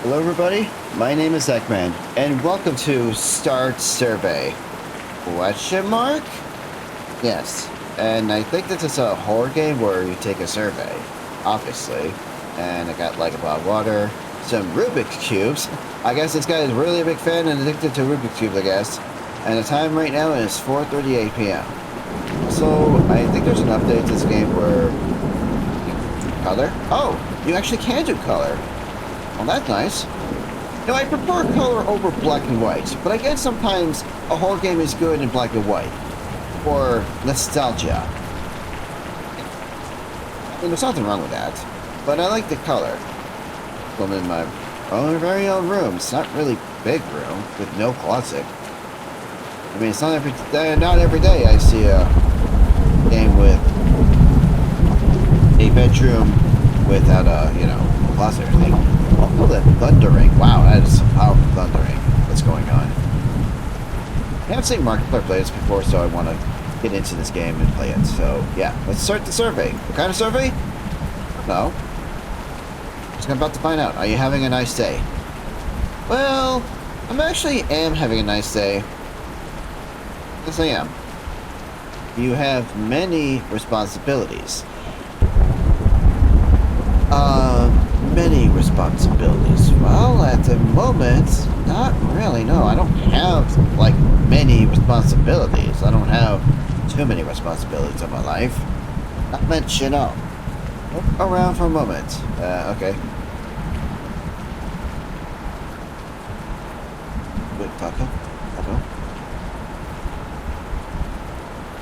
Hello everybody, my name is Eggman, and welcome to Start Survey. Question mark? Yes, and I think this is a horror game where you take a survey, obviously. And I got like a bottle of water, some Rubik's Cubes. I guess this guy is really a big fan and addicted to Rubik's Cubes, I guess. And the time right now is 4:38 p.m. So, I think there's an update to this game where you can do color. Oh, you actually can do color. Well, that's nice. Now, I prefer color over black and white, but I guess sometimes a horror game is good in black and white. Or nostalgia. I mean, there's nothing wrong with that, but I like the color. I'm in my own very own room. It's not really a big room with no closet. I mean, it's not every day I see a game with a bedroom without a, closet or anything. Oh, that thundering. Wow, that is some powerful thundering that's going on. I haven't seen Markiplier play this before, so I want to get into this game and play it. So, yeah, let's start the survey. What kind of survey? No. I'm about to find out. Are you having a nice day? Well, I actually am having a nice day. Yes, I am. You have many responsibilities. Many responsibilities. Well, at the moment, not really. No, I don't have, like, many responsibilities. I don't have too many responsibilities in my life. Not much at all. Look around for a moment. Okay. Wait, Taco?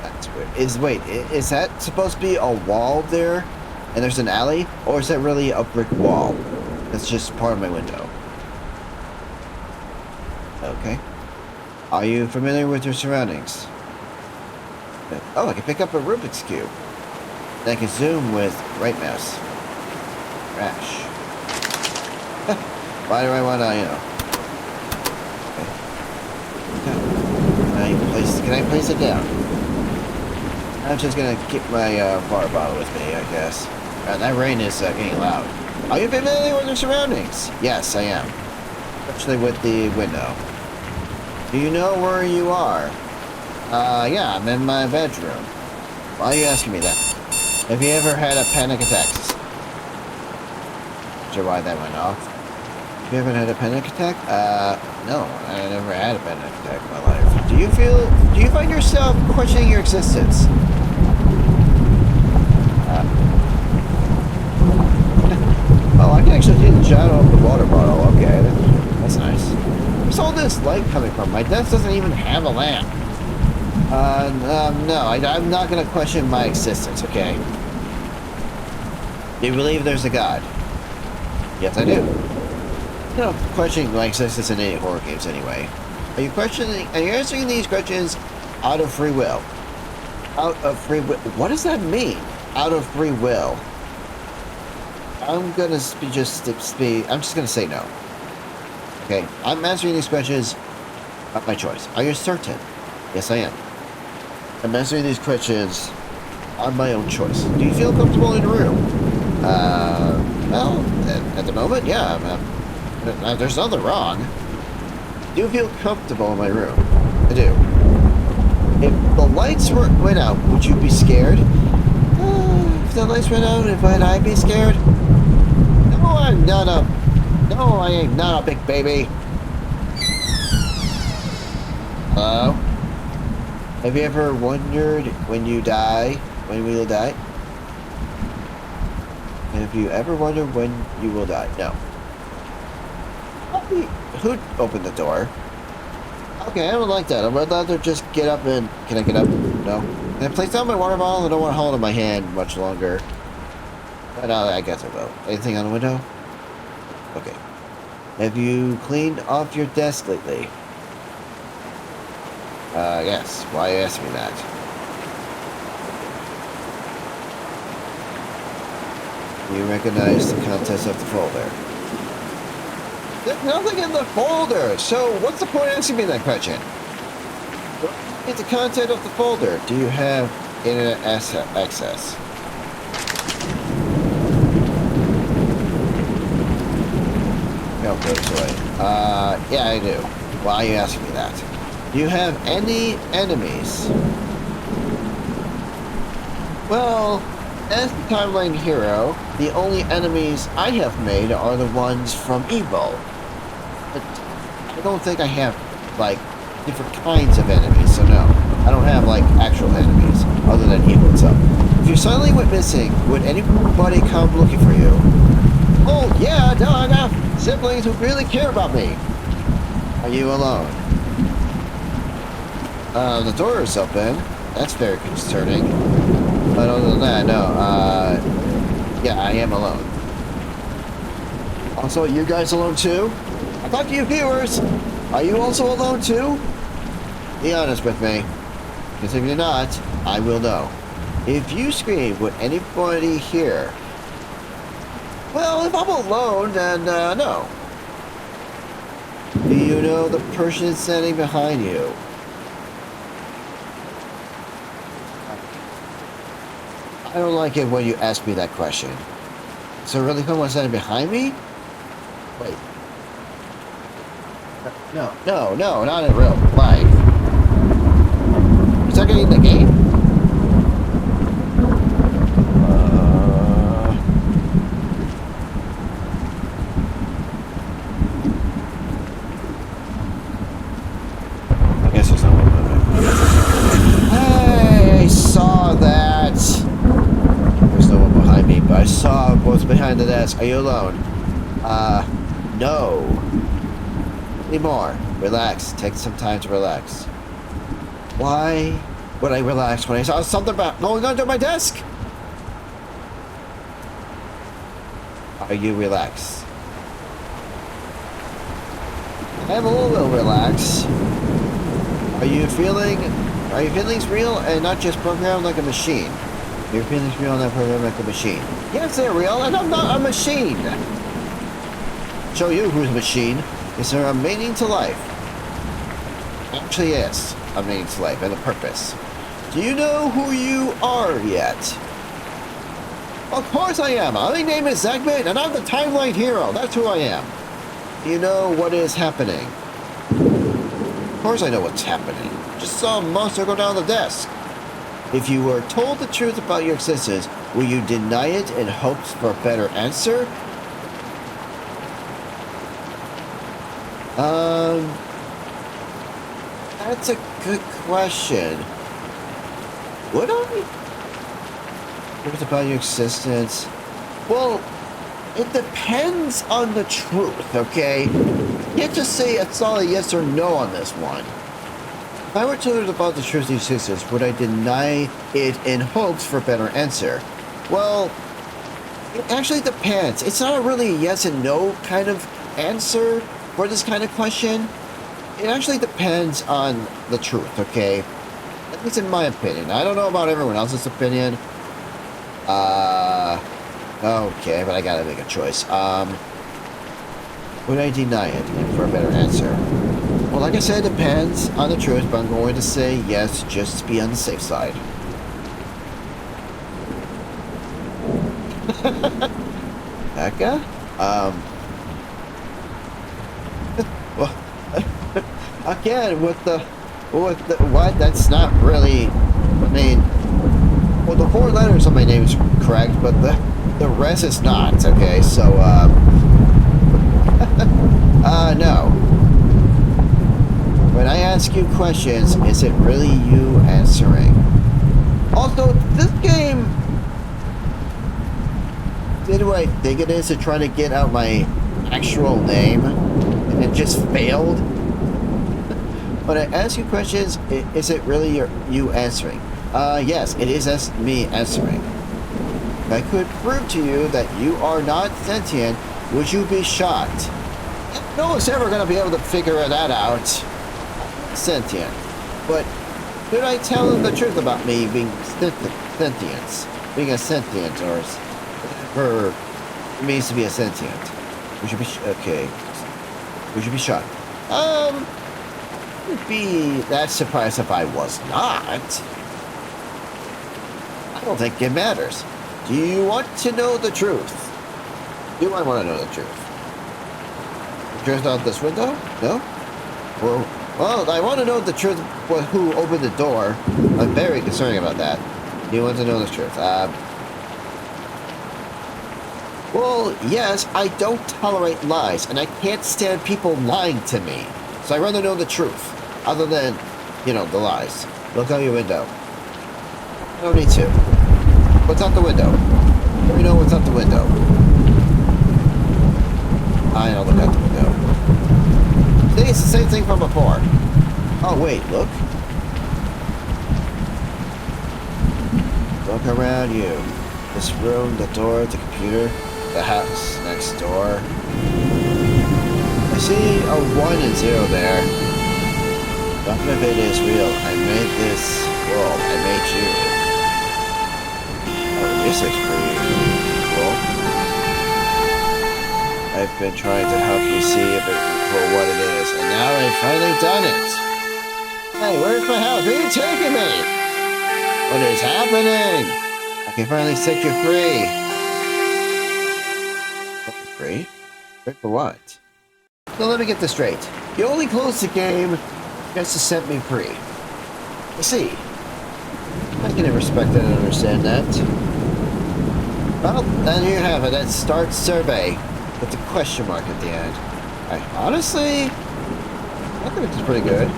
That's weird. Is that supposed to be a wall there? And there's an alley? Or is that really a brick wall? That's just part of my window. Okay. Are you familiar with your surroundings? Oh, I can pick up a Rubik's Cube. And I can zoom with right mouse. Crash. Why do I want to, Okay. Can I place it down? I'm just gonna keep my water bottle with me, I guess. That rain is getting loud. Are you familiar with your surroundings? Yes, I am. Especially with the window. Do you know where you are? Yeah, I'm in my bedroom. Why are you asking me that? Have you ever had a panic attack? Not sure why that went off. Have you ever had a panic attack? No, I never had a panic attack in my life. Do you find yourself questioning your existence? Oh, I can actually see the shadow of the water bottle. Okay, that's nice. Where's all this light coming from? My desk doesn't even have a lamp. No, I'm not gonna question my existence, okay? Do you believe there's a God? Yes, I do. No, questioning my existence in any horror games anyway. Are you answering these questions out of free will? Out of free will? What does that mean? Out of free will? I'm just gonna say no. Okay, I'm answering these questions of my choice. Are you certain? Yes, I am. I'm answering these questions on my own choice. Do you feel comfortable in the room? Well, at the moment, yeah. There's nothing wrong. Do you feel comfortable in my room? I do. If the lights went out, would you be scared? If the lights went out, would I be scared? No, I'm not No, I ain't not a big baby. Hello? Have you ever wondered when we will die? Have you ever wondered when you will die? No. Who opened the door? Okay, I don't like that. I would rather just get up and... Can I get up? No. Can I place down my water bottle? I don't want to hold it in my hand much longer. But I guess I will. Anything on the window? Okay. Have you cleaned off your desk lately? Yes. Why ask me that? You recognize the contents of the folder. There's nothing in the folder, so what's the point of asking me that question? Get the content of the folder. Do you have internet access? go this way. Yeah, I do. Why are you asking me that? Do you have any enemies? Well, as the timeline hero, the only enemies I have made are the ones from Evo. But I don't think I have, like, different kinds of enemies, so no. I don't have, like, actual enemies, other than Evo itself. If you suddenly went missing, would anybody come looking for you? Oh, yeah, no, I got siblings who really care about me. Are you alone? The door is open. That's very concerning. But other than that, no, yeah, I am alone. Also, you guys alone too? I talk to you viewers. Are you also alone too? Be honest with me. Because if you're not, I will know. If you scream, would anybody hear? Well, if I'm alone, then no. Do you know the person standing behind you? I don't like it when you ask me that question. So really someone standing behind me? Wait. No, not in real life. Is that getting in the game? I guess there's no one moving. Hey, I saw that. There's no one behind me, but I saw what's behind the desk. Are you alone? No. Anymore. Relax. Take some time to relax. Why would I relax when I saw something about going under my desk? Are you relaxed? I am a little relaxed. Are your feelings real and not just programmed like a machine? Your feelings real and not programmed like a machine? Yes, they're real, and I'm not a machine. Show you who's a machine. Is there a meaning to life? Actually, yes, a meaning to life and a purpose. Do you know who you are yet? Of course I am. My name is Zagman, and I'm the timeline hero. That's who I am. Do you know what is happening? Of course I know what's happening. Just saw a monster go down the desk. If you were told the truth about your existence, will you deny it in hopes for a better answer? That's a good question. Would I? Truth about your existence? Well, it depends on the truth, okay? You can't just say it's all a yes or no on this one. If I were told about the truth of your existence, would I deny it in hopes for a better answer? Well, it actually depends. It's not really a yes and no kind of answer for this kind of question. It actually depends on the truth, okay? At least in my opinion. I don't know about everyone else's opinion. Okay, but I gotta make a choice. Would I deny it for a better answer? Well, like I said, it depends on the truth, but I'm going to say yes, just to be on the safe side. Becca? Well, again, with the, what? That's not really, I mean, well, the 4 letters of my name is correct, but the rest is not, okay? So, no. When I ask you questions, is it really you answering? Also, this game, the way I think it is to try to get out my actual name, and it just failed. When I ask you questions, is it really you answering? Yes, it is me answering. If I could prove to you that you are not sentient, would you be shocked? No one's ever going to be able to figure that out. Sentient. But could I tell them the truth about me being sentient? Being a sentient, or whatever it means to be a sentient. Would you be okay? Would you be shocked? Would be that surprised if I was not. I don't think it matters. Do you want to know the truth? Do I want to know the truth? truth out this window? No? Well, I want to know the truth. Who opened the door? I'm very concerned about that. You want to know the truth? Well, yes, I don't tolerate lies, and I can't stand people lying to me. So I'd rather know the truth, other than, you know, the lies. Look out your window. I don't need to. What's out the window? Let me know what's out the window. I don't look out the window. See, it's the same thing from before. Oh, wait, look. Look around you. This room, the door, the computer, the house next door. I see a 1 and 0 there. None of it is real. I made this world. I made you. Oh, this is pretty cool. I've been trying to help you see it for what it is, and now I've finally done it. Hey, where's my house? Where are you taking me? What is happening? I can finally set you free. Free? Free for what? So let me get this straight. You only closed the game just to set me free. I see. I can respect and understand that. Well, then you have it. That's start survey with the question mark at the end. Honestly, I think it's pretty good.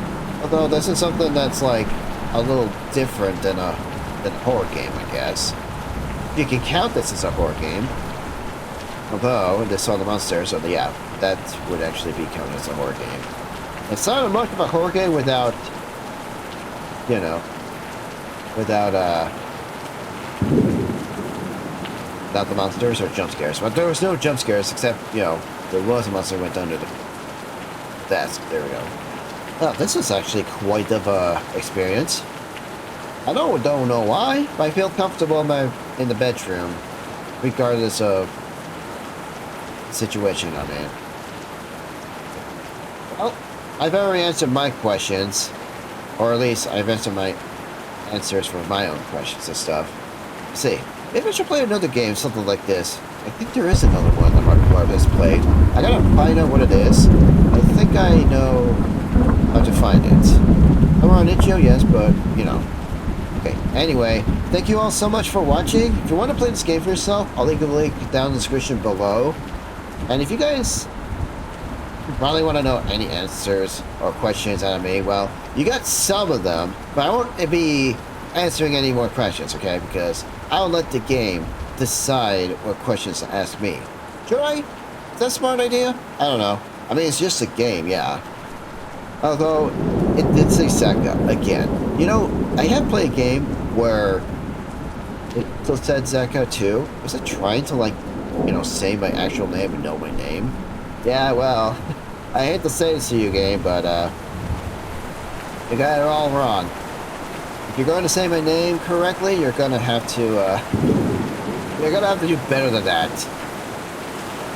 Although this is something that's like a little different than a horror game, I guess. You can count this as a horror game. Although this on the monsters, so yeah, that would actually be counted as a horror game. It's not much of a horror game without, you know, without the monsters or jump scares. But there was no jump scares except, you know, there was a monster that went under the desk. There we go. Well, this is actually quite of a experience. I don't know why, but I feel comfortable in the bedroom, regardless of the situation I'm in. Well, I've already answered my questions, or at least I've answered my answers for my own questions and stuff. Let's see, maybe I should play another game, something like this. I think there is another one that Mark has played. I gotta find out what it is. I think I know how to find it. I'm on itch.io, yes, but, you know. Okay, anyway, thank you all so much for watching. If you want to play this game for yourself, I'll leave the link down in the description below. And if you guys probably want to know any answers or questions out of me, well, you got some of them, but I won't be answering any more questions, okay? Because I'll let the game decide what questions to ask me. Should I? Is that a smart idea? I don't know. I mean, it's just a game, yeah. Although, it did say Zeka again. You know, I have played a game where it still said Zeka too. Was it trying to, like, you know, say my actual name and know my name? Yeah, well, I hate to say this to you, game, but, you got it all wrong. If you're going to say my name correctly, you're gonna have to, do better than that.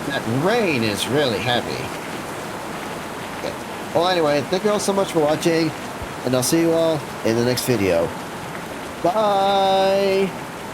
That rain is really heavy. Okay. Well, anyway, thank you all so much for watching, and I'll see you all in the next video. Bye!